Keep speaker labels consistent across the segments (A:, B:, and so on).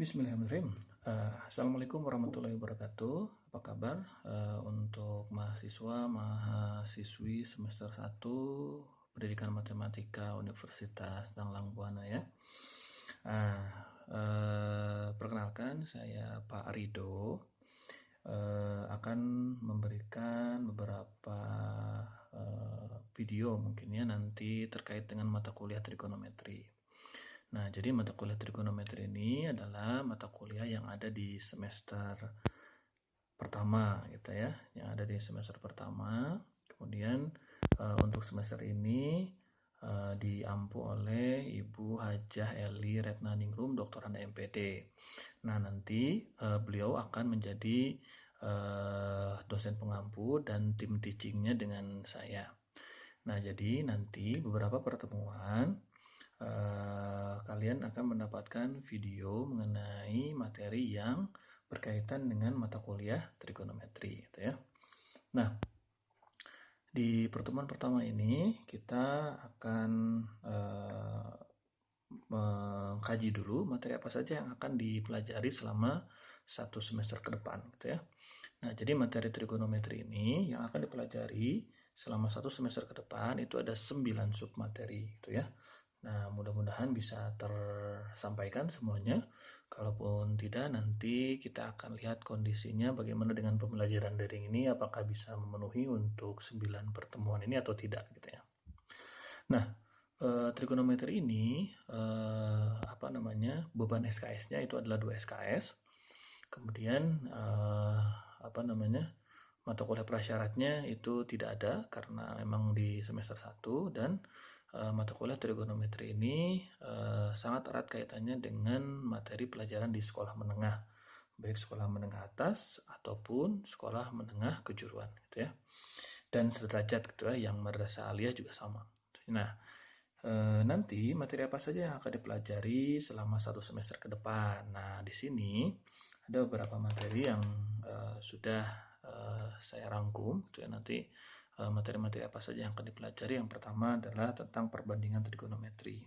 A: Bismillahirrahmanirrahim. Assalamualaikum warahmatullahi wabarakatuh. Apa kabar untuk mahasiswi semester 1 Pendidikan Matematika Universitas Danglang Buana ya. Perkenalkan saya Pak Rido, akan memberikan beberapa video mungkin ya nanti terkait dengan mata kuliah trigonometri. Nah, jadi mata kuliah trigonometri ini adalah mata kuliah yang ada di semester pertama gitu ya, yang ada di semester pertama. Kemudian untuk semester ini diampu oleh Ibu Hajah Eli Retnaningrum, Dr. Anda MPD. Nah, nanti beliau akan menjadi dosen pengampu dan tim teachingnya dengan saya. Nah, jadi nanti beberapa pertemuan kalian akan mendapatkan video mengenai materi yang berkaitan dengan mata kuliah trigonometri gitu ya. Nah, di pertemuan pertama ini kita akan mengkaji dulu materi apa saja yang akan dipelajari selama satu semester ke depan gitu ya. Nah, jadi materi trigonometri ini yang akan dipelajari selama satu semester ke depan itu ada 9 submateri gitu ya. Nah, mudah-mudahan bisa tersampaikan semuanya. Kalaupun tidak, nanti kita akan lihat kondisinya bagaimana dengan pembelajaran daring ini, apakah bisa memenuhi untuk 9 pertemuan ini atau tidak gitu ya. Nah, trigonometri ini beban SKS-nya itu adalah 2 SKS. Kemudian mata kuliah prasyaratnya itu tidak ada karena memang di semester 1 dan mata kuliah trigonometri ini sangat erat kaitannya dengan materi pelajaran di sekolah menengah, baik sekolah menengah atas ataupun sekolah menengah kejuruan gitu ya. Dan sederajat gitu ya, yang madrasah aliyah juga sama. Nah, nanti materi apa saja yang akan dipelajari selama satu semester ke depan. Nah, di sini ada beberapa materi yang sudah saya rangkum gitu ya. Nanti materi-materi apa saja yang akan dipelajari. Yang pertama adalah tentang perbandingan trigonometri.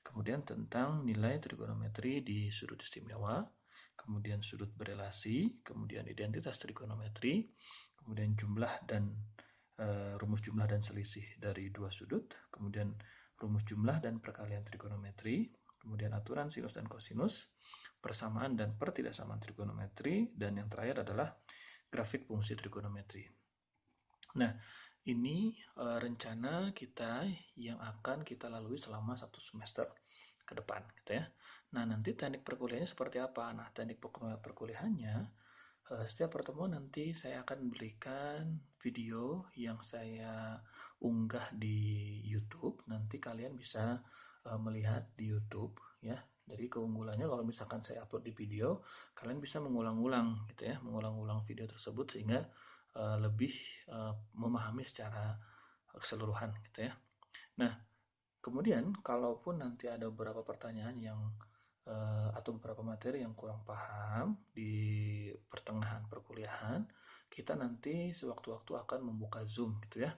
A: Kemudian tentang nilai trigonometri di sudut istimewa. Kemudian sudut berelasi. Kemudian identitas trigonometri. Kemudian jumlah dan rumus jumlah dan selisih dari dua sudut. Kemudian rumus jumlah dan perkalian trigonometri. Kemudian aturan sinus dan kosinus. Persamaan dan pertidaksamaan trigonometri. Dan yang terakhir adalah grafik fungsi trigonometri. Nah, ini rencana kita yang akan kita lalui selama satu semester ke depan gitu ya. Nah, nanti teknik perkuliahannya seperti apa? Nah, teknik perkuliahannya setiap pertemuan nanti saya akan berikan video yang saya unggah di YouTube. Nanti kalian bisa melihat di YouTube ya. Jadi keunggulannya kalau misalkan saya upload di video, kalian bisa mengulang-ulang gitu ya, mengulang-ulang video tersebut sehingga lebih memahami secara keseluruhan gitu ya. Nah, kemudian kalaupun nanti ada beberapa pertanyaan yang atau beberapa materi yang kurang paham di pertengahan perkuliahan, kita nanti sewaktu-waktu akan membuka Zoom gitu ya.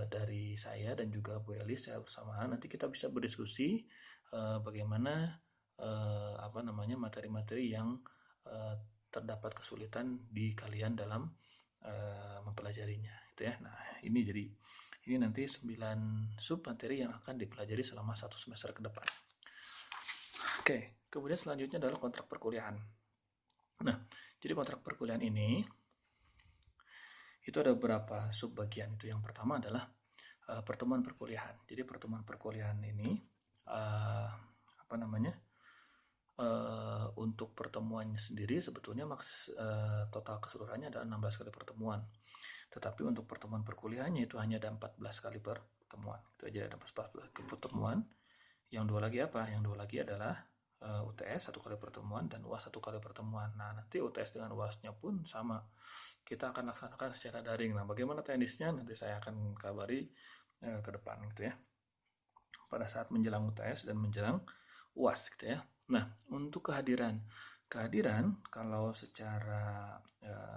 A: Dari saya dan juga Bu Elis saya bersamaan nanti kita bisa berdiskusi bagaimana materi-materi yang terdapat kesulitan di kalian dalam mempelajarinya gitu ya. Nah, ini nanti 9 sub materi yang akan dipelajari selama satu semester ke depan. Oke, kemudian selanjutnya adalah kontrak perkuliahan. Nah, jadi kontrak perkuliahan ini itu ada beberapa sub bagian. Itu yang pertama adalah pertemuan perkuliahan. Jadi pertemuan perkuliahan ini untuk pertemuannya sendiri sebetulnya total keseluruhannya ada 16 kali pertemuan. Tetapi untuk pertemuan perkuliahannya itu hanya ada 14 kali pertemuan. Itu aja ada 14 kali pertemuan. Yang dua lagi apa? Yang dua lagi adalah UTS 1 kali pertemuan dan UAS 1 kali pertemuan. Nah, nanti UTS dengan UASnya pun sama. Kita akan laksanakan secara daring. Nah, bagaimana teknisnya nanti saya akan kabari ke depan gitu ya. Pada saat menjelang UTS dan menjelang UAS gitu ya. Nah, untuk kehadiran kalau secara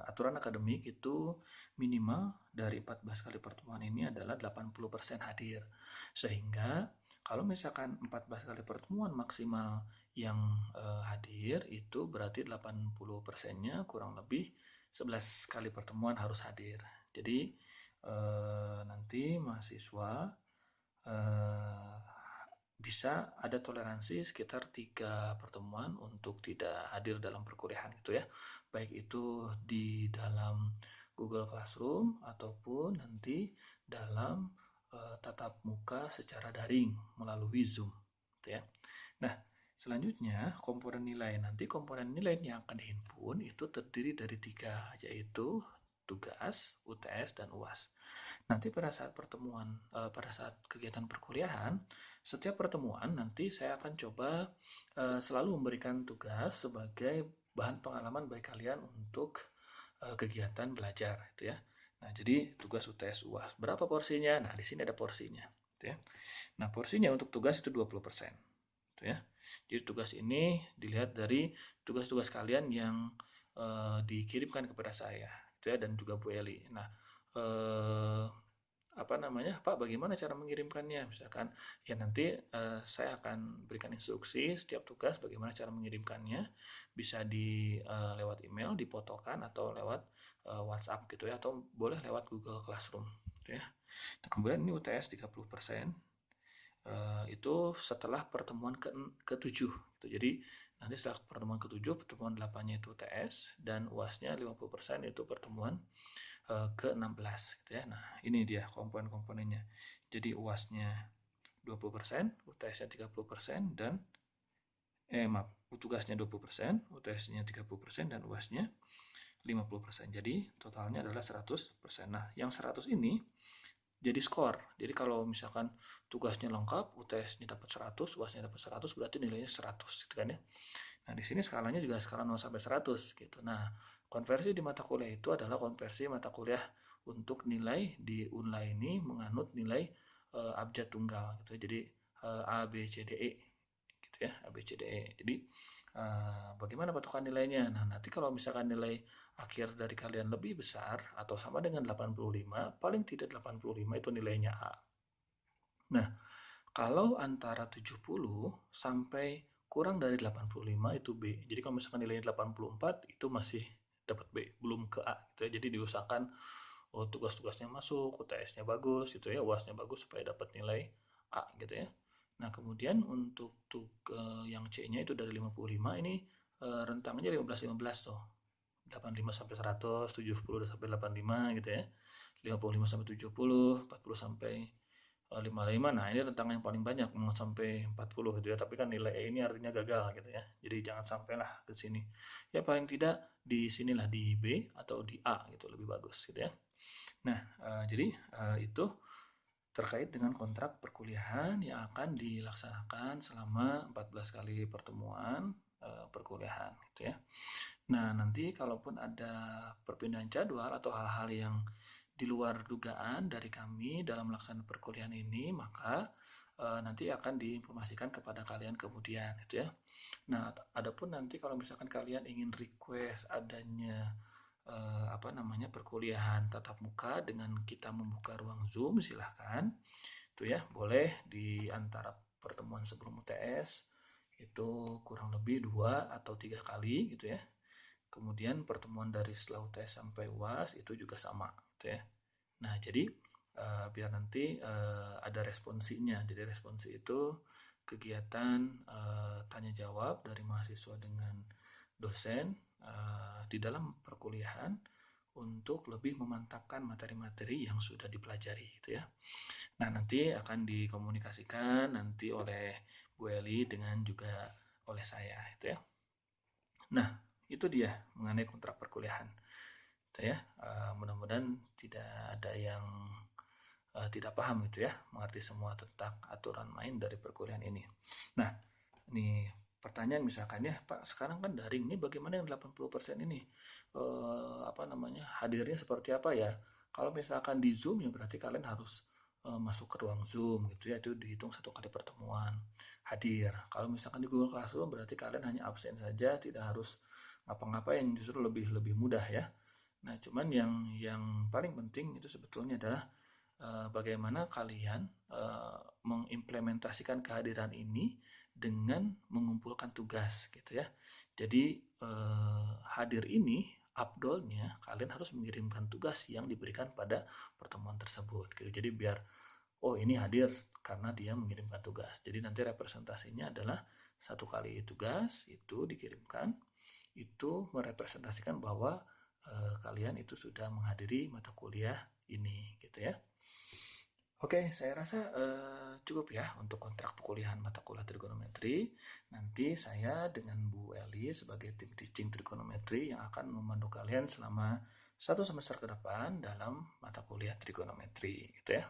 A: aturan akademik itu minimal dari 14 kali pertemuan ini adalah 80% hadir. Sehingga Kalau misalkan 14 kali pertemuan maksimal yang hadir, itu berarti 80%-nya kurang lebih 11 kali pertemuan harus hadir. Jadi nanti mahasiswa eh, bisa ada toleransi sekitar 3 pertemuan untuk tidak hadir dalam perkuliahan gitu ya. Baik itu di dalam Google Classroom ataupun nanti dalam tatap muka secara daring melalui Zoom gitu ya. Nah, selanjutnya komponen nilai. Nanti komponen nilai yang akan dihimpun itu terdiri dari 3, yaitu tugas, UTS, dan UAS. Nanti pada saat pertemuan, pada saat kegiatan perkuliahan, setiap pertemuan nanti saya akan coba selalu memberikan tugas sebagai bahan pengalaman bagi kalian untuk kegiatan belajar, gitu ya. Nah, jadi tugas UTS UAS. Berapa porsinya? Nah, di sini ada porsinya, gitu ya. Nah, porsinya untuk tugas itu 20%, gitu ya. Jadi tugas ini dilihat dari tugas-tugas kalian yang dikirimkan kepada saya, gitu ya, dan juga Bu Eli. Nah, eh, apa namanya, Pak, bagaimana cara mengirimkannya? Misalkan, ya nanti saya akan berikan instruksi setiap tugas bagaimana cara mengirimkannya. Bisa di lewat email, difotokan atau lewat WhatsApp gitu ya, atau boleh lewat Google Classroom gitu ya. Nah, kemudian ini UTS 30%. Itu setelah pertemuan ke-7 gitu. Jadi nanti setelah pertemuan ke-7, pertemuan 8-nya itu UTS dan UASnya 50% itu pertemuan ke-16 gitu ya. Nah, ini dia komponen-komponennya. Jadi UASnya 20%, UTS-nya 30%, dan maaf, tugasnya 20%, UTS-nya 30%, dan UASnya 50%. Jadi totalnya adalah 100%. Nah, yang 100 ini jadi skor. Jadi kalau misalkan tugasnya lengkap, UTS-nya dapat 100, UAS-nya dapat 100, berarti nilainya 100 gitu kan ya. Nah, di sini skalanya juga skala 0 sampai 100 gitu. Nah, konversi di mata kuliah itu adalah konversi mata kuliah untuk nilai di Unla ini menganut nilai abjad tunggal gitu. Jadi A, B, C, D, E gitu ya, A, B, C, D, E. Jadi bagaimana patokan nilainya? Nah, nanti kalau misalkan nilai akhir dari kalian lebih besar atau sama dengan 85, paling tidak 85 itu nilainya A. Nah, kalau antara 70 sampai kurang dari 85 itu B. Jadi kalau misalkan nilainya 84 itu masih dapat B, belum ke A gitu ya. Jadi diusahakan tugas-tugasnya masuk, UTS-nya bagus gitu ya, UAS-nya bagus supaya dapat nilai A gitu ya. Nah, kemudian untuk yang C-nya itu dari 55 ini rentangnya 15-15 tuh. 85 sampai 100, 70 sampai 85 gitu ya. 55 sampai 70, 40 sampai 55. Nah, ini rentang yang paling banyak mau sampai 40 gitu ya. Tapi kan nilai E ini artinya gagal gitu ya. Jadi jangan sampailah ke sini. Ya paling tidak di sinilah di B atau di A gitu lebih bagus gitu ya. Nah, jadi itu terkait dengan kontrak perkuliahan yang akan dilaksanakan selama 14 kali pertemuan perkuliahan gitu ya. Nah, nanti kalaupun ada perpindahan jadwal atau hal-hal yang di luar dugaan dari kami dalam melaksanakan perkuliahan ini, maka nanti akan diinformasikan kepada kalian kemudian, gitu ya. Nah, adapun nanti kalau misalkan kalian ingin request adanya apa namanya perkuliahan tatap muka dengan kita membuka ruang Zoom, silahkan, itu ya, boleh di antara pertemuan sebelum UTS itu kurang lebih 2 atau 3 kali, gitu ya. Kemudian pertemuan dari setelah UTS sampai UAS itu juga sama, gitu ya. Nah, jadi biar nanti ada responsinya. Jadi responsi itu kegiatan tanya jawab dari mahasiswa dengan dosen di dalam perkuliahan untuk lebih memantapkan materi-materi yang sudah dipelajari gitu ya. Nah, nanti akan dikomunikasikan nanti oleh Bu Eli dengan juga oleh saya gitu ya. Nah, itu dia mengenai kontrak perkuliahan. Gitu ya. Mudah-mudahan tidak ada yang tidak paham gitu ya, mengerti semua tentang aturan main dari perkuliahan ini. Nah, ini pertanyaan misalkan ya, Pak, sekarang kan daring nih, bagaimana yang 80% ini? Apa namanya? Hadirnya seperti apa ya? Kalau misalkan di Zoom ya berarti kalian harus masuk ke ruang Zoom gitu ya, itu dihitung 1 kali pertemuan hadir. Kalau misalkan di Google Classroom berarti kalian hanya absen saja, tidak harus ngapa-ngapain, justru lebih lebih mudah ya. Nah, cuman yang paling penting itu sebetulnya adalah bagaimana kalian mengimplementasikan kehadiran ini dengan mengumpulkan tugas gitu ya. Jadi hadir ini abdolnya kalian harus mengirimkan tugas yang diberikan pada pertemuan tersebut gitu. Jadi biar oh ini hadir karena dia mengirimkan tugas. Jadi nanti representasinya adalah satu kali tugas itu dikirimkan, itu merepresentasikan bahwa kalian itu sudah menghadiri mata kuliah ini gitu ya. Oke, saya rasa cukup ya untuk kontrak perkuliahan mata kuliah trigonometri. Nanti saya dengan Bu Eli sebagai tim teaching trigonometri yang akan memandu kalian selama 1 semester ke depan dalam mata kuliah trigonometri, gitu ya.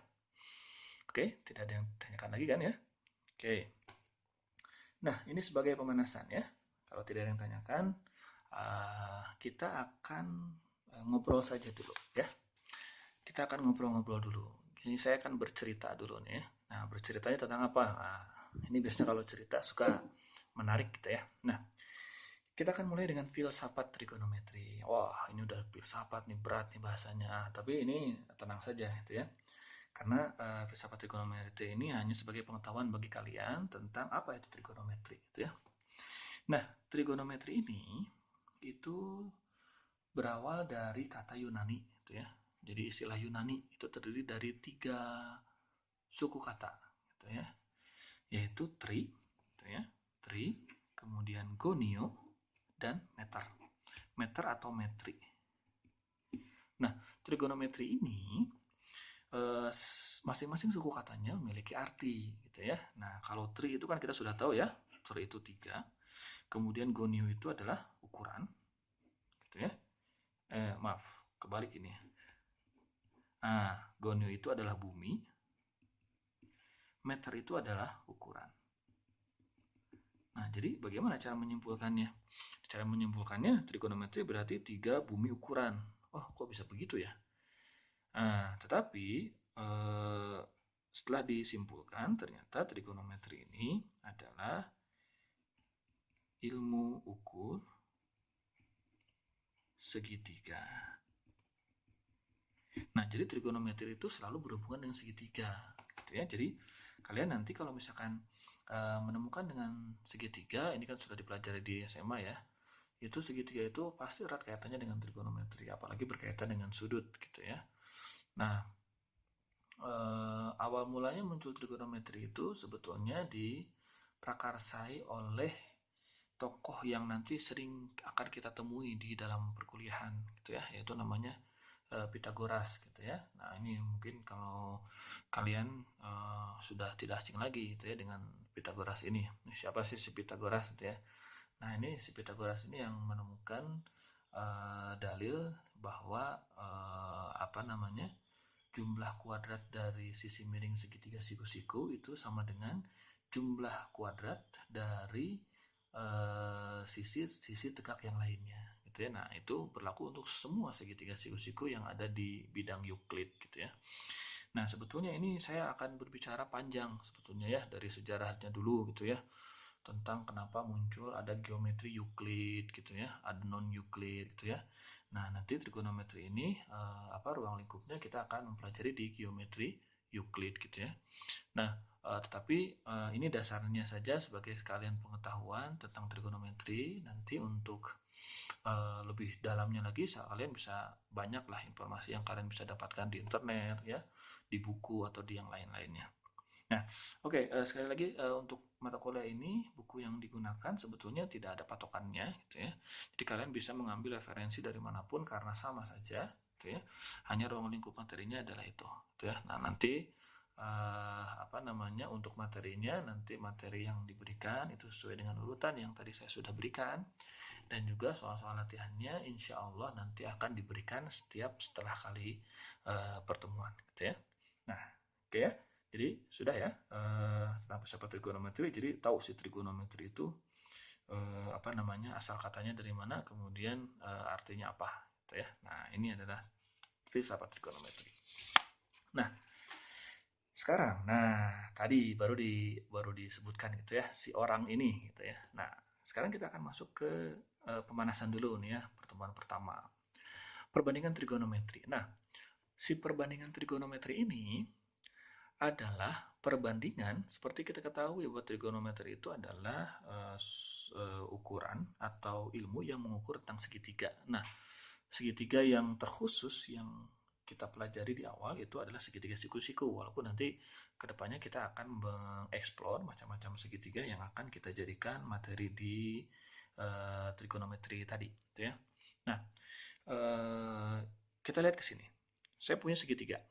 A: Oke, tidak ada yang ditanyakan lagi kan ya? Oke. Nah, ini sebagai pemanasan ya. Kalau tidak ada yang tanyakan, kita akan ngobrol saja dulu ya. Kita akan ngobrol-ngobrol dulu. Ini saya akan bercerita dulu nih. Nah, berceritanya tentang apa? Nah, ini biasanya kalau cerita suka menarik gitu ya. Nah, kita akan mulai dengan filsafat trigonometri. Wah, ini udah filsafat nih, berat nih bahasanya. Tapi ini tenang saja gitu ya. Karena filsafat trigonometri ini hanya sebagai pengetahuan bagi kalian tentang apa itu trigonometri gitu ya. Nah, trigonometri ini itu berawal dari kata Yunani gitu ya. Jadi istilah Yunani itu terdiri dari 3 suku kata gitu ya, yaitu gitu ya, tri, kemudian gonio dan meter. Meter atau metri. Nah, trigonometri ini masing-masing suku katanya memiliki arti gitu ya. Nah, kalau tri itu kan kita sudah tahu ya, tri itu 3. Kemudian gonio itu adalah ukuran gitu ya. Maaf, kebalik ini. Nah, gonio itu adalah bumi, meter itu adalah ukuran. Nah, jadi bagaimana cara menyimpulkannya? Cara menyimpulkannya, trigonometri berarti 3 bumi ukuran. Oh, kok bisa begitu ya? Nah, tetapi setelah disimpulkan, ternyata trigonometri ini adalah ilmu ukur segitiga. Nah, jadi trigonometri itu selalu berhubungan dengan segitiga, gitu ya. Jadi kalian nanti kalau misalkan menemukan dengan segitiga, ini kan sudah dipelajari di SMA ya. Itu segitiga itu pasti erat kaitannya dengan trigonometri, apalagi berkaitan dengan sudut, gitu ya. Nah, awal mulanya muncul trigonometri itu sebetulnya diprakarsai oleh tokoh yang nanti sering akan kita temui di dalam perkuliahan, gitu ya, yaitu namanya Pitagoras gitu ya. Nah, ini mungkin kalau kalian sudah tidak asing lagi gitu ya dengan Pitagoras ini. Siapa sih si Pitagoras gitu ya? Nah, ini si Pitagoras ini yang menemukan dalil bahwa apa namanya? Jumlah kuadrat dari sisi miring segitiga siku-siku itu sama dengan jumlah kuadrat dari sisi tegak yang lainnya gitu ya. Nah, itu berlaku untuk semua segitiga siku-siku yang ada di bidang Euclid gitu ya. Nah, sebetulnya ini saya akan berbicara panjang sebetulnya ya dari sejarahnya dulu gitu ya, tentang kenapa muncul ada geometri Euclid gitu ya, ada non Euclid gitu ya. Nah, nanti trigonometri ini ruang lingkupnya kita akan mempelajari di geometri Euclid gitu ya. Nah, tetapi ini dasarnya saja sebagai sekalian pengetahuan tentang trigonometri. Nanti untuk lebih dalamnya lagi, kalian bisa banyaklah informasi yang kalian bisa dapatkan di internet ya, di buku atau di yang lain-lainnya. Nah, oke, sekali lagi untuk mata kuliah ini buku yang digunakan sebetulnya tidak ada patokannya gitu ya. Jadi kalian bisa mengambil referensi dari manapun karena sama saja gitu ya. Hanya ruang lingkup materinya adalah itu gitu ya. Nah, nanti untuk materinya, nanti materi yang diberikan itu sesuai dengan urutan yang tadi saya sudah berikan, dan juga soal-soal latihannya insya Allah nanti akan diberikan setiap setelah kali pertemuan gitu ya. Nah, oke ya. Jadi sudah ya tentang filsafat trigonometri. Jadi tahu si trigonometri itu asal katanya dari mana, kemudian artinya apa gitu ya. Nah, ini adalah filsafat trigonometri. Nah, sekarang, tadi baru disebutkan gitu ya si orang ini gitu ya. Nah, sekarang kita akan masuk ke pemanasan dulu nih ya, pertemuan pertama. Perbandingan trigonometri. Nah, Si perbandingan trigonometri ini adalah perbandingan, seperti kita ketahui bahwa trigonometri itu adalah ukuran atau ilmu yang mengukur tentang segitiga. Nah, segitiga yang terkhusus yang kita pelajari di awal itu adalah segitiga siku-siku, walaupun nanti kedepannya kita akan mengeksplor macam-macam segitiga yang akan kita jadikan materi di trigonometri tadi, gitu ya. Nah, kita lihat ke sini. Saya punya segitiga,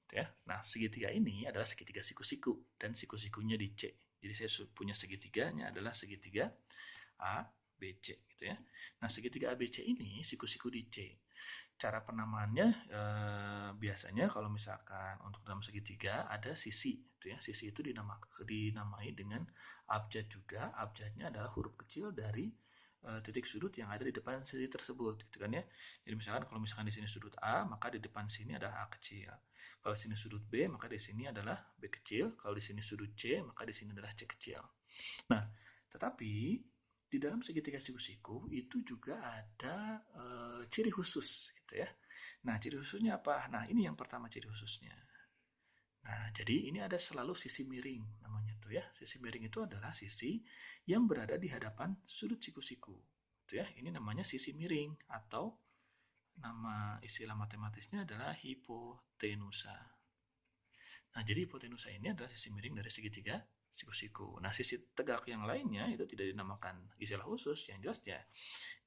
A: gitu ya. Nah, segitiga ini adalah segitiga siku-siku dan siku-sikunya di C. Jadi saya punya segitiganya adalah segitiga A, B, C, gitu ya. Nah, segitiga A, B, C ini siku-siku di C. Cara penamaannya biasanya kalau misalkan untuk dalam segitiga ada sisi, gitu ya. Sisi itu dinamai dengan abjad juga. Abjadnya adalah huruf kecil dari titik sudut yang ada di depan sisi tersebut, gitu kan ya. Jadi misalkan kalau misalkan di sini sudut A, maka di depan sini adalah A kecil. Kalau di sini sudut B, maka di sini adalah B kecil. Kalau di sini sudut C, maka di sini adalah C kecil. Nah, tetapi di dalam segitiga siku-siku itu juga ada ciri khusus, gitu ya. Nah, ciri khususnya apa? Nah, ini yang pertama ciri khususnya. Nah, jadi ini ada selalu sisi miring namanya tuh ya. Sisi miring itu adalah sisi yang berada di hadapan sudut siku-siku. Itu ya, ini namanya sisi miring atau nama istilah matematisnya adalah hipotenusa. Nah, jadi hipotenusa ini adalah sisi miring dari segitiga siku-siku. Nah, sisi tegak yang lainnya itu tidak dinamakan istilah khusus, yang jelas ya.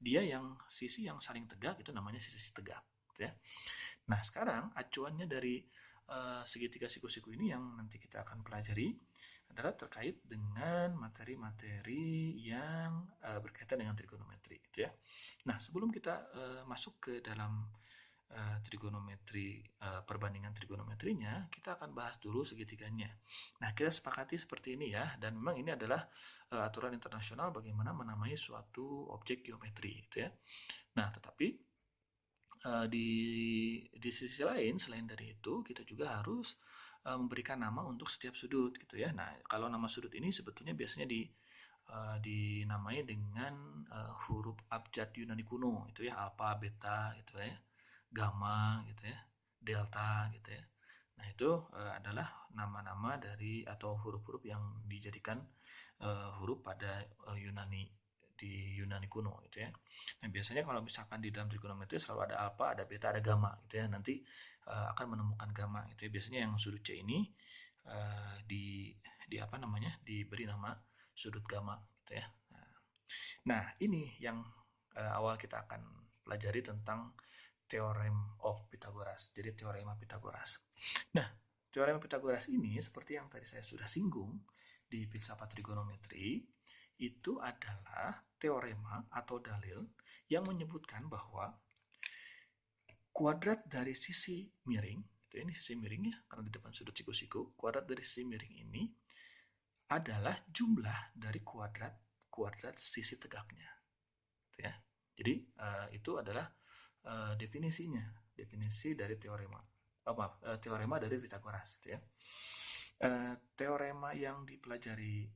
A: Dia yang sisi yang saling tegak itu namanya sisi tegak, gitu ya. Nah, sekarang acuannya dari segitiga siku-siku ini yang nanti kita akan pelajari adalah terkait dengan materi-materi yang berkaitan dengan trigonometri, gitu ya. Nah, sebelum kita masuk ke dalam trigonometri, perbandingan trigonometrinya, kita akan bahas dulu segitiganya. Nah, kita sepakati seperti ini ya, dan memang ini adalah aturan internasional bagaimana menamai suatu objek geometri, gitu ya. Nah, tetapi di sisi lain selain dari itu kita juga harus memberikan nama untuk setiap sudut, gitu ya. Nah, kalau nama sudut ini sebetulnya biasanya dinamai dengan huruf abjad Yunani kuno, itu ya, alfa, beta, gitu ya, gamma, gitu ya, delta, gitu ya. Nah, itu adalah nama-nama dari atau huruf-huruf yang dijadikan huruf pada Yunani di Yunani kuno, gitu ya. Nah, biasanya kalau misalkan di dalam trigonometri selalu ada alfa, ada beta, ada gamma, gitu ya. Nanti akan menemukan gamma, gitu ya. Biasanya yang sudut C ini di apa namanya, diberi nama sudut gamma, gitu ya. Nah, ini yang awal kita akan pelajari tentang Theorem of Pythagoras. Jadi teorema Pythagoras. Nah, teorema Pythagoras ini seperti yang tadi saya sudah singgung di filsafat trigonometri, itu adalah teorema atau dalil yang menyebutkan bahwa kuadrat dari sisi miring, itu ini sisi miring ya, karena di depan sudut siku-siku, kuadrat dari sisi miring ini adalah jumlah dari kuadrat sisi tegaknya, gitu ya. Jadi itu adalah definisinya, definisi dari teorema. Teorema dari Pythagoras, gitu ya. Teorema yang dipelajari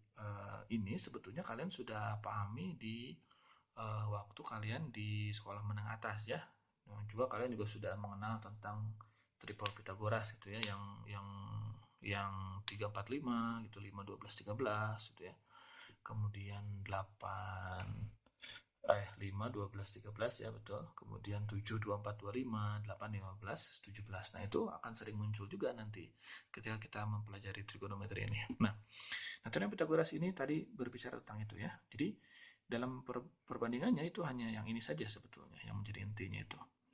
A: ini sebetulnya kalian sudah pahami di waktu kalian di sekolah menengah atas ya. Juga kalian juga sudah mengenal tentang triple Pythagoras, gitu ya, yang 3, 4, 5 gitu, 5, 12, 13 gitu ya. Kemudian 5, 12, 13 ya, betul. Kemudian 7, 2, 4, 2, 5, 8, 15, 17. Nah, itu akan sering muncul juga nanti ketika kita mempelajari trigonometri ini. Nah, teorema Pythagoras ini tadi berbicara tentang itu ya. Jadi dalam perbandingannya itu hanya yang ini saja sebetulnya yang menjadi intinya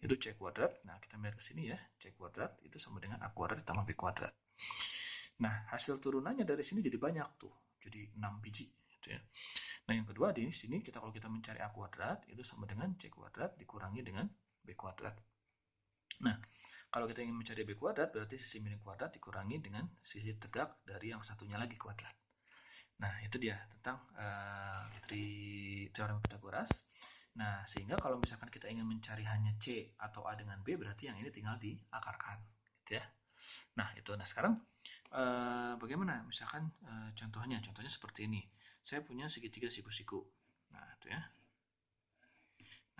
A: itu C kuadrat. Nah, kita lihat ke sini ya, C kuadrat itu sama dengan A kuadrat tambah B kuadrat. Nah, hasil turunannya dari sini jadi banyak tuh, jadi 6 biji, gitu ya. Nah, yang kedua di sini kalau kita mencari A kuadrat itu sama dengan C kuadrat dikurangi dengan B kuadrat. Nah, kalau kita ingin mencari B kuadrat berarti sisi miring kuadrat dikurangi dengan sisi tegak dari yang satunya lagi kuadrat. Nah, itu dia tentang teorema Pythagoras. Nah, sehingga kalau misalkan kita ingin mencari hanya C atau A dengan B, berarti yang ini tinggal diakarkan, gitu ya. Nah, itu. Nah, sekarang bagaimana? Misalkan contohnya seperti ini. Saya punya segitiga siku-siku. Nah, itu ya.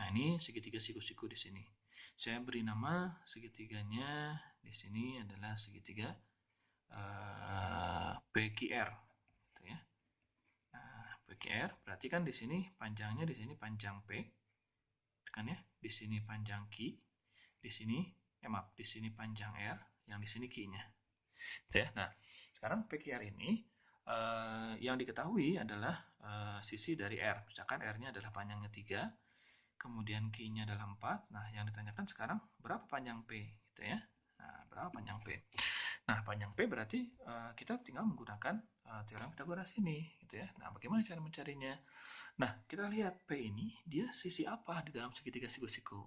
A: Nah, ini segitiga siku-siku di sini. Saya beri nama segitiganya di sini adalah segitiga PQR, gitu ya. Nah, PQR berarti kan di sini panjangnya di sini panjang P, kan ya. Di sini panjang Q, di sini maaf, di sini panjang R, yang di sini Q-nya. Ya. Nah, sekarang PQR ini yang diketahui adalah sisi dari R. Misalkan R-nya adalah panjangnya 3, kemudian Q-nya adalah 4. Nah, yang ditanyakan sekarang berapa panjang P, gitu ya. Nah, berapa panjang P? Nah, panjang P berarti kita tinggal menggunakan teorem Pythagoras ini, gitu ya. Nah, bagaimana cara mencarinya? Nah, kita lihat P ini dia sisi apa di dalam segitiga siku-siku?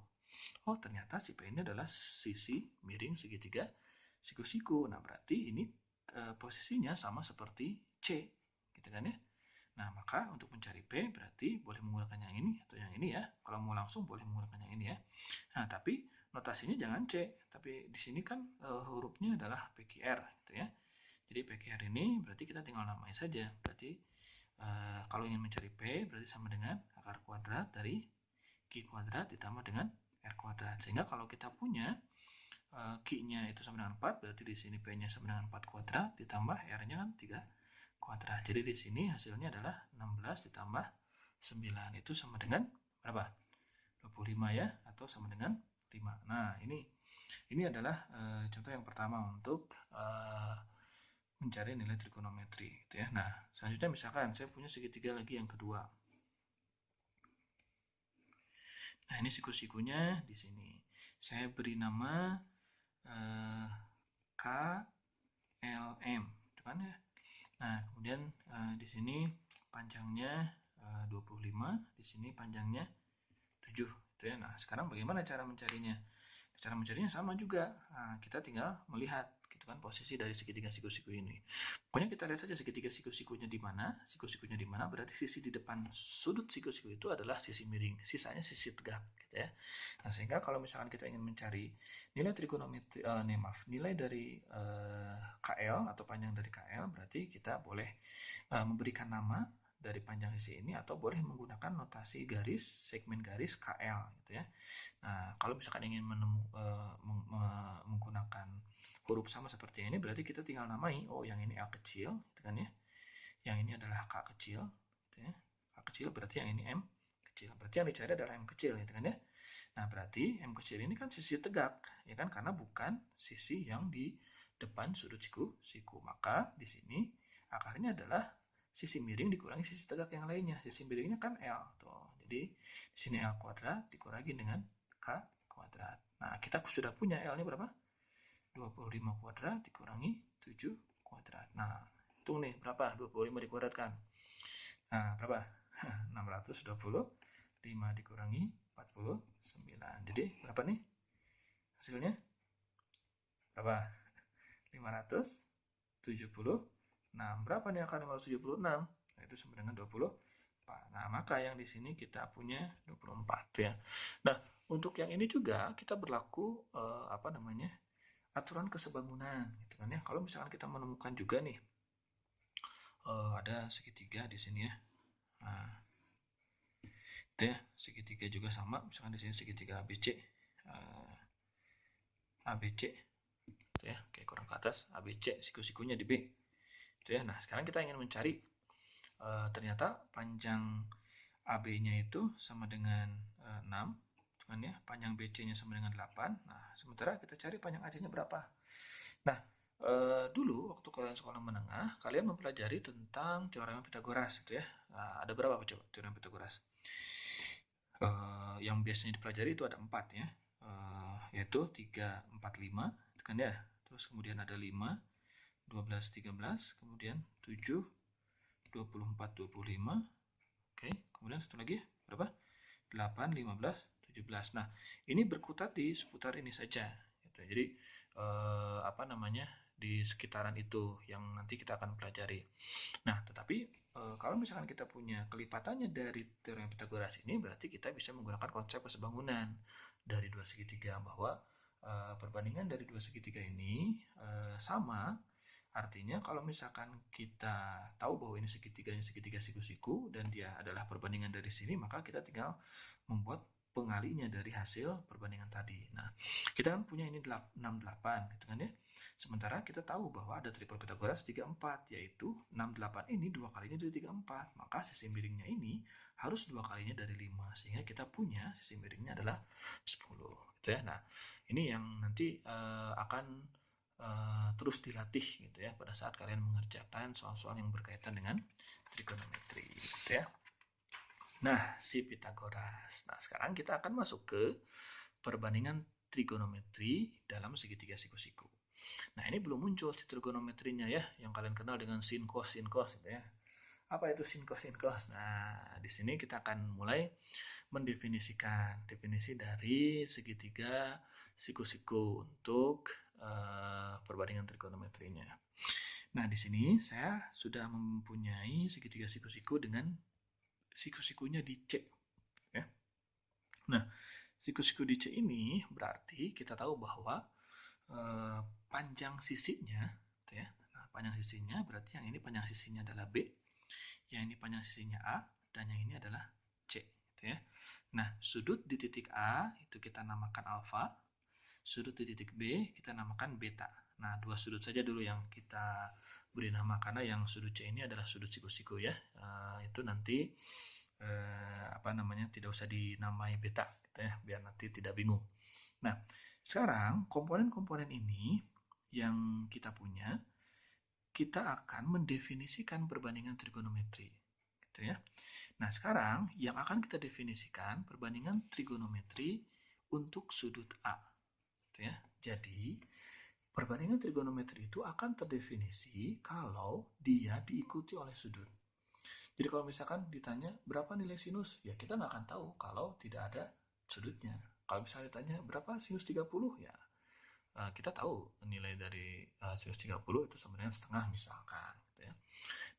A: Oh, ternyata si P ini adalah sisi miring segitiga siku-siku. Nah, berarti ini posisinya sama seperti C, gitu kan ya. Nah, maka untuk mencari P berarti boleh menggunakan yang ini atau yang ini ya. Kalau mau langsung boleh menggunakan yang ini ya. Nah, tapi notasinya jangan C, tapi di sini kan hurufnya adalah PQR, gitu ya. Jadi PQR ini berarti kita tinggal namai saja. Berarti kalau ingin mencari P berarti sama dengan akar kuadrat dari Q kuadrat ditambah dengan R kuadrat. Sehingga kalau kita punya Q-nya itu sama dengan 4, berarti di sini P-nya sama dengan 4 kuadrat ditambah R-nya kan 3 kuadrat. Jadi di sini hasilnya adalah 16 ditambah 9 itu sama dengan berapa? 25 ya, atau sama dengan 5. Nah, ini adalah contoh yang pertama untuk mencari nilai trigonometri, gitu ya. Nah, selanjutnya misalkan saya punya segitiga lagi yang kedua. Nah, ini siku-sikunya di sini. Saya beri nama KLM, gitu kan ya. Nah, kemudian di sini panjangnya 25, di sini panjangnya 7, gitu ya. Nah, sekarang bagaimana cara mencarinya? Cara mencarinya sama juga. Nah, kita tinggal melihat gitu kan posisi dari segitiga siku-siku ini. Pokoknya kita lihat saja segitiga siku-sikunya di mana, siku-sikunya di mana, berarti sisi di depan sudut siku-siku itu adalah sisi miring, sisanya sisi tegak, gitu ya. Nah, sehingga kalau misalkan kita ingin mencari nilai trigonometri, nilai dari KL atau panjang dari KL, berarti kita boleh memberikan nama dari panjang sisi ini atau boleh menggunakan notasi garis, segmen garis KL, gitu ya. Nah, kalau misalkan ingin menggunakan huruf sama seperti ini, berarti kita tinggal namai, oh yang ini L kecil, gitu kan ya. Yang ini adalah K kecil, gitu ya. K kecil berarti yang ini M kecil. Berarti yang dicari adalah M kecil, gitu kan ya. Nah, berarti M kecil ini kan sisi tegak, ya kan? Karena bukan sisi yang di depan sudut siku. Maka di sini akarnya adalah sisi miring dikurangi sisi tegak yang lainnya. Sisi miringnya kan L, tuh. Jadi di sini L kuadrat dikurangi dengan K kuadrat. Nah, kita sudah punya L-nya berapa? 25 kuadrat dikurangi 7 kuadrat. Nah, hitung nih berapa? 25 dikuadratkan. Nah, berapa? 625 dikurangi 49. Jadi berapa nih hasilnya? Berapa? 576. Berapa nih akar 576? Nah, itu sama dengan 24. Nah, maka yang di sini kita punya 24 ya. Nah, untuk yang ini juga kita berlaku aturan kesebangunan gitu kan ya. Kalau misalkan kita menemukan juga nih ada segitiga di sini ya. Nah, itu ya, segitiga juga sama. Misalkan di sini segitiga ABC. ABC gitu ya, kayak kurang ke atas ABC, siku-sikunya di B. Gitu ya. Nah, sekarang kita ingin mencari ternyata panjang AB-nya itu sama dengan 6, kan ya. Panjang BC-nya sama dengan 8. Nah, sementara kita cari panjang AC-nya berapa. Nah, dulu waktu kalian sekolah menengah, kalian mempelajari tentang teorema Pythagoras gitu ya. Nah, ada berapa coba teorema Pythagoras? Yang biasanya dipelajari itu ada 4 ya. Yaitu 3, 4, 5, kan ya. Terus kemudian ada 5, 12, 13, kemudian 7, 24, 25. Oke, kemudian satu lagi berapa? 8, 15, 17. Nah, ini berkutat di seputar ini saja. Gitu. Jadi di sekitaran itu yang nanti kita akan pelajari. Nah, tetapi kalau misalkan kita punya kelipatannya dari teorema Pythagoras ini, berarti kita bisa menggunakan konsep kesebangunan dari dua segitiga, bahwa perbandingan dari dua segitiga ini sama. Artinya kalau misalkan kita tahu bahwa ini segitiganya segitiga siku-siku dan dia adalah perbandingan dari sini, maka kita tinggal membuat pengalinya dari hasil perbandingan tadi. Nah, kita kan punya ini 68 gitu kan ya. Sementara kita tahu bahwa ada triple Pythagoras 34, yaitu 68 ini 2 kalinya dari 34. Maka sisi miringnya ini harus 2 kalinya dari 5, sehingga kita punya sisi miringnya adalah 10 gitu ya. Nah, ini yang nanti akan terus dilatih gitu ya pada saat kalian mengerjakan soal-soal yang berkaitan dengan trigonometri gitu ya. Nah, si Pythagoras. Nah, sekarang kita akan masuk ke perbandingan trigonometri dalam segitiga siku-siku. Nah, ini belum muncul si trigonometrinya ya, yang kalian kenal dengan sin cos gitu ya. Apa itu sin cos? Nah, di sini kita akan mulai mendefinisikan definisi dari segitiga siku-siku untuk perbandingan trigonometrinya. Nah, di sini saya sudah mempunyai segitiga siku-siku dengan siku-sikunya di C ya. Nah, siku-siku di C ini berarti kita tahu bahwa panjang sisinya gitu ya. Nah, panjang sisinya berarti yang ini panjang sisinya adalah B, yang ini panjang sisinya A, dan yang ini adalah C gitu ya. Nah, sudut di titik A itu kita namakan alfa, sudut di titik B kita namakan beta. Nah, dua sudut saja dulu yang kita beri nama, karena yang sudut C ini adalah sudut siku-siku ya. Itu nanti tidak usah dinamai beta gitu ya, biar nanti tidak bingung. Nah, sekarang komponen-komponen ini yang kita punya, kita akan mendefinisikan perbandingan trigonometri gitu ya. Nah, sekarang yang akan kita definisikan perbandingan trigonometri untuk sudut A gitu ya. Jadi, perbandingan trigonometri itu akan terdefinisi kalau dia diikuti oleh sudut. Jadi kalau misalkan ditanya berapa nilai sinus, ya kita nggak akan tahu kalau tidak ada sudutnya. Kalau misalnya ditanya berapa sinus 30, ya kita tahu nilai dari sinus 30 itu sebenarnya setengah misalkan. Gitu ya.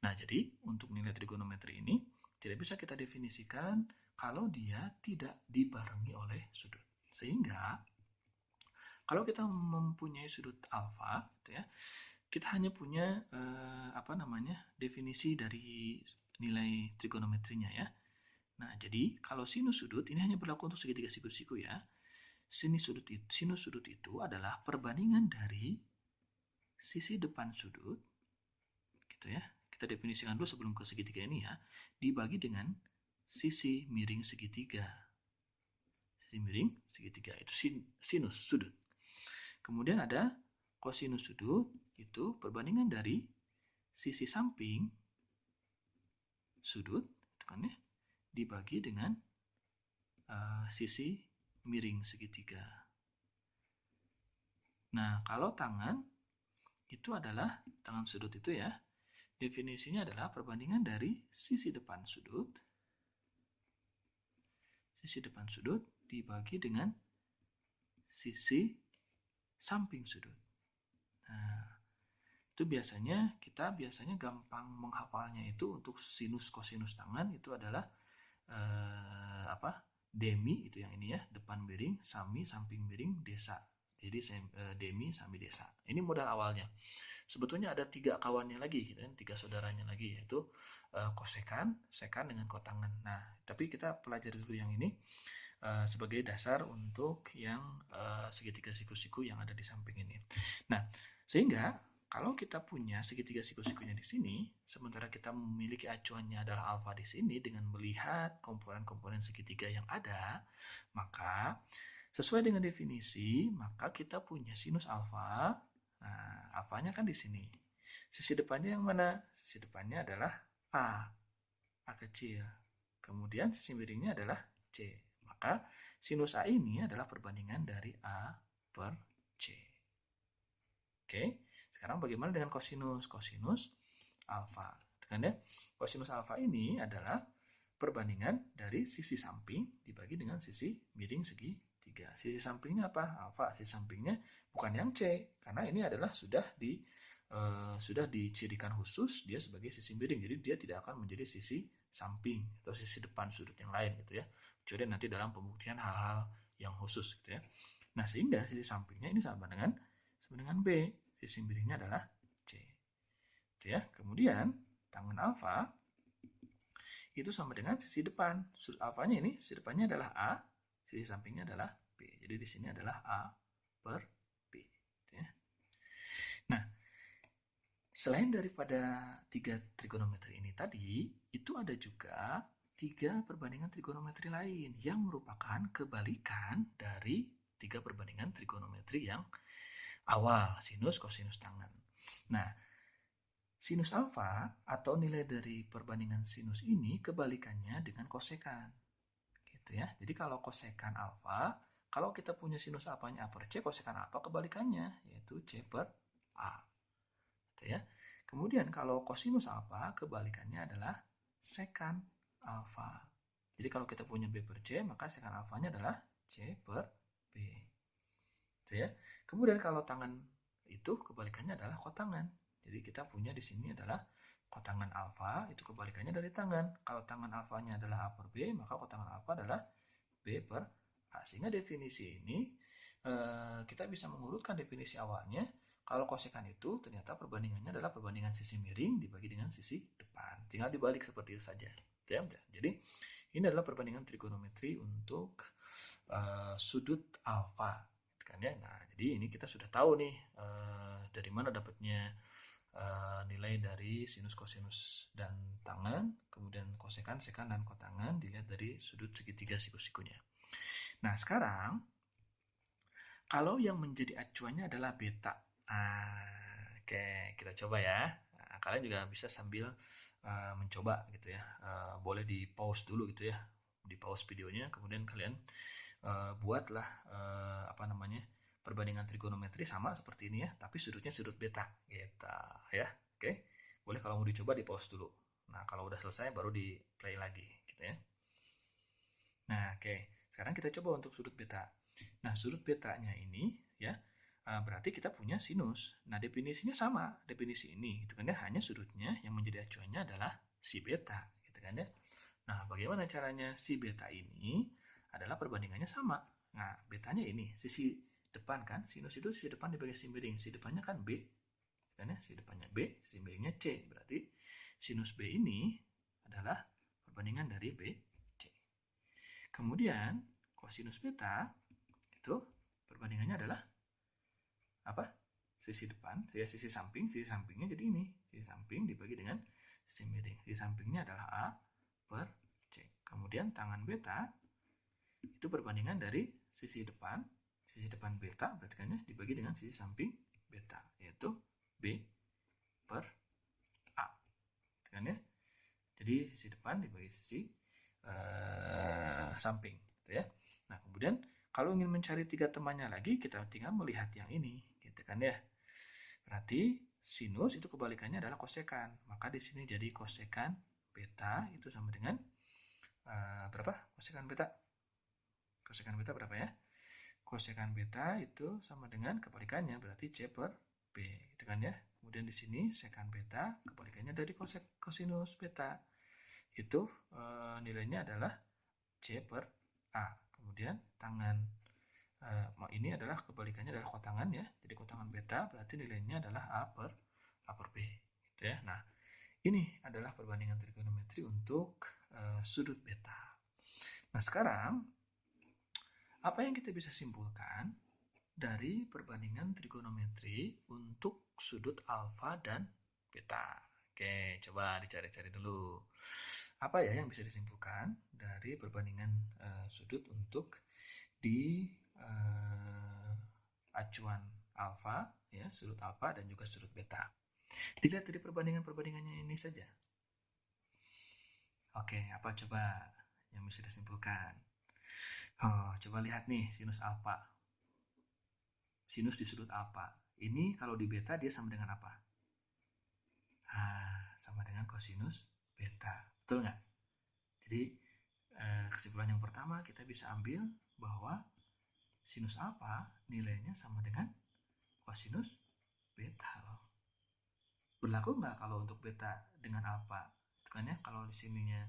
A: Nah, jadi untuk nilai trigonometri ini tidak bisa kita definisikan kalau dia tidak dibarengi oleh sudut. Sehingga kalau kita mempunyai sudut alfa, gitu ya, kita hanya punya definisi dari nilai trigonometrinya ya. Nah, jadi kalau sinus sudut ini hanya berlaku untuk segitiga siku-siku ya. Sinus sudut itu adalah perbandingan dari sisi depan sudut, gitu ya. Kita definisikan dulu sebelum ke segitiga ini ya. Dibagi dengan sisi miring segitiga. Sisi miring segitiga itu sinus sudut. Kemudian ada kosinus sudut, itu perbandingan dari sisi samping sudut, itu kan ya, dibagi dengan sisi miring segitiga. Nah, kalau tangan itu adalah tangan sudut itu ya, definisinya adalah perbandingan dari sisi depan sudut dibagi dengan sisi samping sudut. Nah, itu kita biasanya gampang menghafalnya itu untuk sinus kosinus tangan itu adalah demi itu yang ini ya, depan miring, sami samping miring, desa. Jadi demi sami desa. Ini modal awalnya. Sebetulnya ada 3 kawannya lagi, gitu kan, 3 saudaranya lagi, yaitu kosekan, sekan dengan kotangan. Nah, tapi kita pelajari dulu yang ini sebagai dasar untuk yang segitiga siku-siku yang ada di samping ini. Nah, sehingga kalau kita punya segitiga siku-sikunya di sini, sementara kita memiliki acuannya adalah alfa di sini dengan melihat komponen-komponen segitiga yang ada, maka sesuai dengan definisi, maka kita punya sinus alfa. Nah, alfanya kan di sini. Sisi depannya yang mana? Sisi depannya adalah A, A kecil. Kemudian sisi miringnya adalah C. Maka sinus A ini adalah perbandingan dari A per C. Oke, sekarang bagaimana dengan kosinus? Kosinus alfa. Kan ya? Kosinus alfa ini adalah perbandingan dari sisi samping dibagi dengan sisi miring segitiga. Sisi sampingnya apa? Alfa. Sisi sampingnya bukan yang C, karena ini adalah sudah dicirikan khusus dia sebagai sisi miring. Jadi dia tidak akan menjadi sisi samping atau sisi depan sudut yang lain gitu ya. Kecuali nanti dalam pembuktian hal-hal yang khusus gitu ya. Nah, sehingga sisi sampingnya ini sama dengan B. Sisi miringnya adalah C. Gitu ya. Kemudian tangen alfa itu sama dengan sisi depan. Sudut alfanya ini, sisi depannya adalah A. sisi sampingnya adalah B. Jadi di sini adalah A per B. Ya. Nah, selain daripada 3 trigonometri ini tadi, itu ada juga 3 perbandingan trigonometri lain yang merupakan kebalikan dari 3 perbandingan trigonometri yang awal, sinus, kosinus, tangen. Nah, sinus alfa atau nilai dari perbandingan sinus ini kebalikannya dengan kosekan. Gitu ya. Jadi kalau kosekan alfa, kalau kita punya sinus alfanya A per C, kosekan alfa kebalikannya, yaitu C per A. Gitu ya. Kemudian kalau kosinus alfa, kebalikannya adalah sekan alfa. Jadi kalau kita punya B per C, maka sekan alfanya adalah C per B. Gitu ya. Kemudian kalau tangen itu kebalikannya adalah kotangan. Jadi kita punya di sini adalah kotangan alfa, itu kebalikannya dari tangen. Kalau tangen alfanya adalah A per B, maka kotangan alfa adalah B per A. Sehingga definisi ini kita bisa mengurutkan definisi awalnya. Kalau kosekan itu ternyata perbandingannya adalah perbandingan sisi miring dibagi dengan sisi depan. Tinggal dibalik seperti itu saja. Jadi ini adalah perbandingan trigonometri untuk sudut alfa. Kan ya? Nah, jadi ini kita sudah tahu nih dari mana dapatnya nilai dari sinus, kosinus, dan tangen, kemudian kosekan, sekan, dan kotangan dilihat dari sudut segitiga siku-sikunya. Nah, sekarang kalau yang menjadi acuannya adalah beta. Oke, kita coba ya. Nah, kalian juga bisa sambil mencoba gitu ya. Boleh di pause dulu gitu ya. Di pause videonya, kemudian kalian buatlah perbandingan trigonometri sama seperti ini ya, tapi sudutnya sudut beta gitu ya. Oke. Boleh kalau mau dicoba di pause dulu. Nah, kalau udah selesai baru di play lagi gitu ya. Nah, oke. Sekarang kita coba untuk sudut beta. Nah, sudut betanya ini ya berarti kita punya sinus. Nah, definisinya sama, definisi ini gitu kan ya, hanya sudutnya yang menjadi acuannya adalah si beta gitu kan ya. Nah, bagaimana caranya? Si beta ini adalah perbandingannya sama. Nah, betanya ini sisi depan kan, sinus itu sisi depan dibagi sisi miring. Sisi depannya kan B, kan ya, sisi depannya B, sisi miringnya C. Berarti sinus B ini adalah perbandingan dari B, C. Kemudian kosinus beta itu perbandingannya adalah apa? Sisi depan, ya sisi samping, sisi sampingnya jadi ini, sisi samping dibagi dengan sisi miring. Sisi sampingnya adalah A per C. Kemudian tangan beta itu perbandingan dari sisi depan beta berarti kan ya, dibagi dengan sisi samping beta, yaitu B per A. Kan ya? Jadi sisi depan dibagi sisi samping, gitu ya. Nah, kemudian kalau ingin mencari 3 temannya lagi, kita tinggal melihat yang ini, gitu kan ya. Berarti sinus itu kebalikannya adalah kosekan. Maka di sini jadi kosekan beta itu sama dengan berapa? Kosekan beta. Kosekan beta berapa ya? Kosekan beta itu sama dengan kebalikannya, berarti C per B, gitu kan ya. Kemudian di sini sekan beta kebalikannya dari kosinus beta. Itu nilainya adalah C per A. Kemudian tangan ini adalah kebalikannya adalah kotangan ya. Jadi kotangan beta berarti nilainya adalah A per B, gitu ya. Nah, ini adalah perbandingan trigonometri untuk sudut beta. Nah, sekarang apa yang kita bisa simpulkan dari perbandingan trigonometri untuk sudut alfa dan beta? Oke, coba dicari-cari dulu. Apa ya yang bisa disimpulkan dari perbandingan sudut untuk di acuan alfa, ya, sudut alfa dan juga sudut beta? Dilihat dari perbandingannya ini saja. Oke, apa coba yang bisa disimpulkan? Oh, coba lihat nih sinus alfa. Sinus di sudut alfa. Ini kalau di beta dia sama dengan apa? Sama dengan kosinus beta. Betul nggak? Jadi kesimpulan yang pertama kita bisa ambil bahwa sinus alfa nilainya sama dengan kosinus beta loh. Berlaku nggak kalau untuk beta dengan alfa? Itu kan ya, kalau di sininya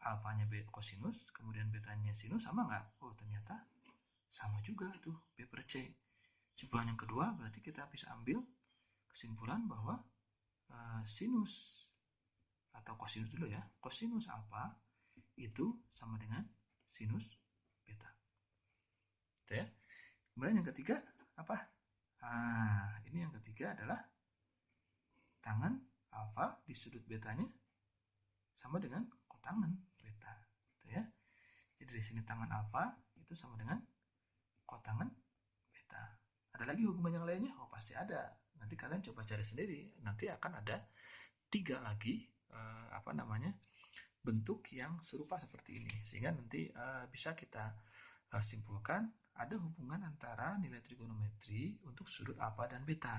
A: alfanya kosinus, kemudian betanya sinus, sama nggak? Oh, ternyata sama juga tuh, B per C. Kesimpulan yang kedua, berarti kita bisa ambil kesimpulan bahwa sinus atau kosinus dulu ya, kosinus alfa itu sama dengan sinus gitu ya. Kemudian yang ketiga apa? Ini yang ketiga adalah tangan alfa di sudut betanya sama dengan kotangan beta, gitu ya. Jadi di sini tangan alfa itu sama dengan kotangan beta. Ada lagi hubungan yang lainnya? Oh, pasti ada. Nanti kalian coba cari sendiri. Nanti akan ada 3 lagi bentuk yang serupa seperti ini, sehingga nanti bisa kita simpulkan ada hubungan antara nilai trigonometri untuk sudut alfa dan beta.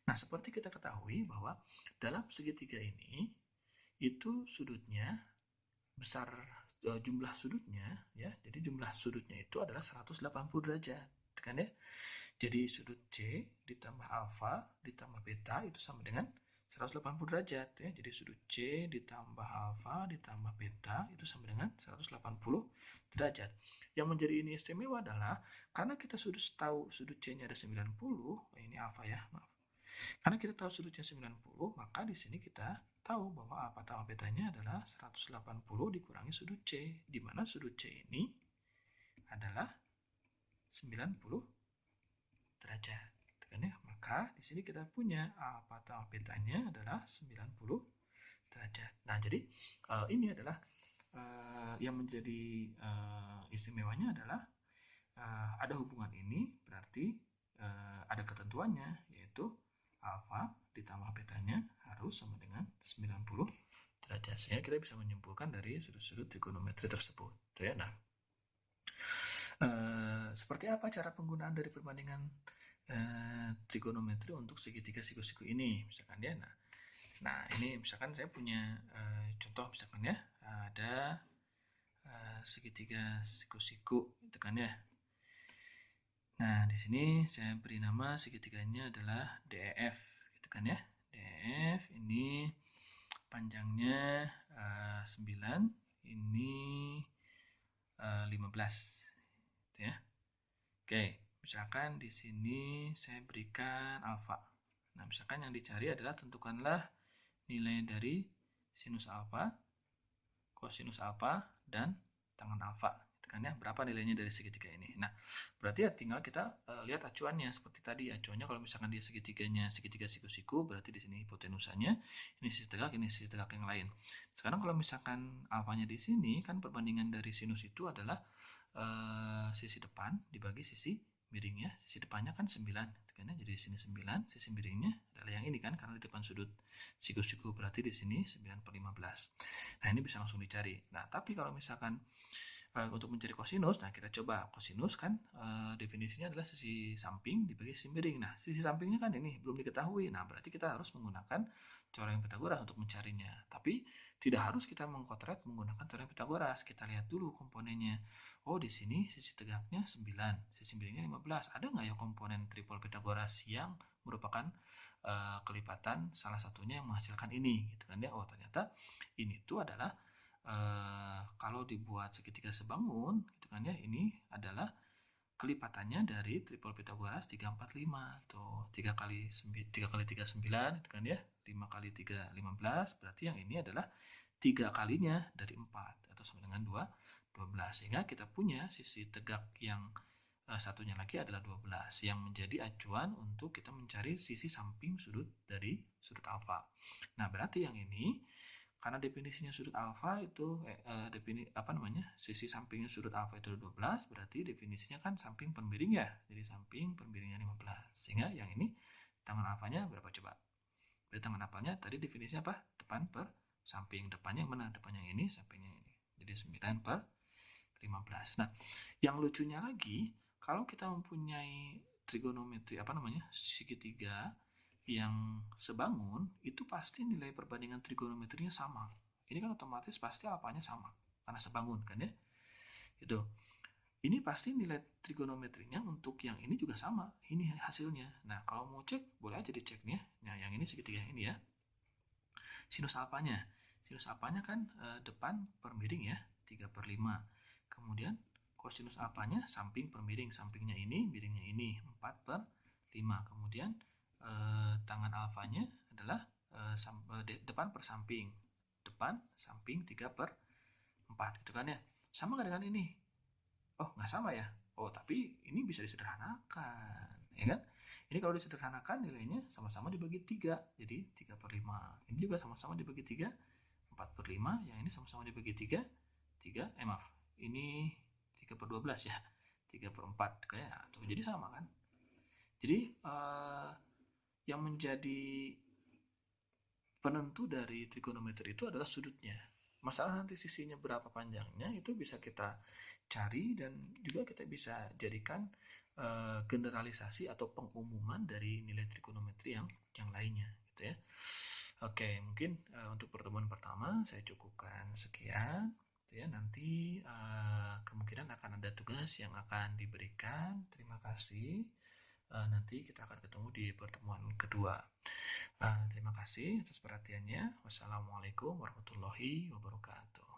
A: Nah, seperti kita ketahui bahwa dalam segitiga ini itu sudutnya besar, jumlah sudutnya ya. Jadi jumlah sudutnya itu adalah 180 derajat, kan ya. Jadi sudut C ditambah alfa ditambah beta itu sama dengan 180 derajat ya. Jadi sudut C ditambah alfa ditambah beta itu sama dengan 180 derajat. Yang menjadi ini istimewa adalah karena kita sudah tahu sudut C-nya ada 90, ini alfa ya, maaf. Karena kita tahu sudutnya 90, maka di sini kita tahu bahwa alfa tambah betanya adalah 180 dikurangi sudut C, di mana sudut C ini adalah 90 derajat. Kan ya? Maka di sini kita punya alfa tambah betanya adalah 90 derajat. Nah, jadi ini adalah yang menjadi istimewanya adalah ada hubungan ini, berarti ada ketentuannya, yaitu alfa ditambah betanya harus sama dengan 90 derajat. Sehingga kita bisa menyimpulkan dari sudut-sudut trigonometri tersebut. Ya, nah, seperti apa cara penggunaan dari perbandingan trigonometri untuk segitiga siku-siku ini, misalkan ya. Nah, ini misalkan saya punya contoh, misalkan ya, ada segitiga siku-siku, gitu kan ya. Nah, di sini saya beri nama segitiganya adalah DEF, gitu kan ya. DEF ini panjangnya 9, ini 15, gitu ya. Oke, misalkan di sini saya berikan alfa. Nah, misalkan yang dicari adalah tentukanlah nilai dari sinus alfa, kosinus alfa, dan tangan alfa. Kan ya, berapa nilainya dari segitiga ini. Nah, berarti ya tinggal kita lihat acuannya seperti tadi. Acuannya kalau misalkan dia segitiganya segitiga siku-siku, berarti di sini hipotenusanya, ini sisi tegak, ini sisi tegak yang lain. Sekarang kalau misalkan alfanya di sini, kan perbandingan dari sinus itu adalah sisi depan dibagi sisi miringnya. Sisi depannya kan 9, kan ya. Jadi di sini 9, sisi miringnya adalah yang ini kan, karena di depan sudut siku-siku, berarti di sini 9/15. Nah, ini bisa langsung dicari. Nah, tapi kalau misalkan untuk mencari kosinus, nah kita coba kosinus kan definisinya adalah sisi samping dibagi sisi miring. Nah, sisi sampingnya kan ini belum diketahui. Nah, berarti kita harus menggunakan teorem Pythagoras untuk mencarinya. Tapi tidak harus kita mengkotret menggunakan teorem Pythagoras. Kita lihat dulu komponennya. Oh, di sini sisi tegaknya 9, sisi miringnya 15. Ada nggak ya komponen triple Pythagoras yang merupakan kelipatan salah satunya yang menghasilkan ini, gitu kan ya. Oh, ternyata ini tuh adalah kalau dibuat segitiga sebangun, gitu kan ya, ini adalah kelipatannya dari triple Pythagoras 3, 4, 5. Tuh, 3 kali 3 9, gitu kan ya. 5 kali 3, 15. Berarti yang ini adalah 3 kalinya dari 4, atau sama dengan 12. Sehingga kita punya sisi tegak yang satunya lagi adalah 12, yang menjadi acuan untuk kita mencari sisi samping sudut dari sudut alfa. Nah, berarti yang ini karena definisinya sudut alfa itu sisi sampingnya sudut alfa itu 12, berarti definisinya kan samping per miring ya. Jadi samping per miringnya 15. Sehingga yang ini tangan alfanya berapa coba? Berarti tangan alfanya tadi definisinya apa? Depan per samping. Depannya yang mana? Depannya yang ini, sampingnya ini. Jadi 9/15. Nah, yang lucunya lagi, kalau kita mempunyai trigonometri segitiga yang sebangun, itu pasti nilai perbandingan trigonometrinya sama. Ini kan otomatis pasti alfanya sama karena sebangun kan ya. Itu. Ini pasti nilai trigonometrinya untuk yang ini juga sama. Ini hasilnya. Nah, kalau mau cek boleh aja dicek nih ya. Nah, yang ini segitiga ini ya. Sinus alfanya. Sinus alfanya kan depan per miring ya, 3/5. Kemudian kosinus alfanya samping per miring, sampingnya ini, miringnya ini, 4/5. Kemudian tangan alfanya adalah depan per samping. Depan, samping 3/4, gitu kan ya. Sama nggak dengan ini? Oh, nggak sama ya. Oh, tapi ini bisa disederhanakan, ya kan? Ini kalau disederhanakan nilainya sama-sama dibagi 3, jadi 3/5. Ini juga sama-sama dibagi 3, 4/5. Yang ini sama-sama dibagi 3, 3, maaf, ini 3/12 ya, 3/4. Kayak, jadi sama kan? Jadi, yang menjadi penentu dari trigonometri itu adalah sudutnya. Masalah nanti sisinya berapa panjangnya itu bisa kita cari dan juga kita bisa jadikan generalisasi atau pengumuman dari nilai trigonometri yang lainnya gitu ya. Oke, mungkin untuk pertemuan pertama saya cukupkan sekian gitu ya. Nanti kemungkinan akan ada tugas yang akan diberikan. Terima kasih. Nanti kita akan ketemu di pertemuan kedua. Terima kasih atas perhatiannya. Wassalamualaikum warahmatullahi wabarakatuh.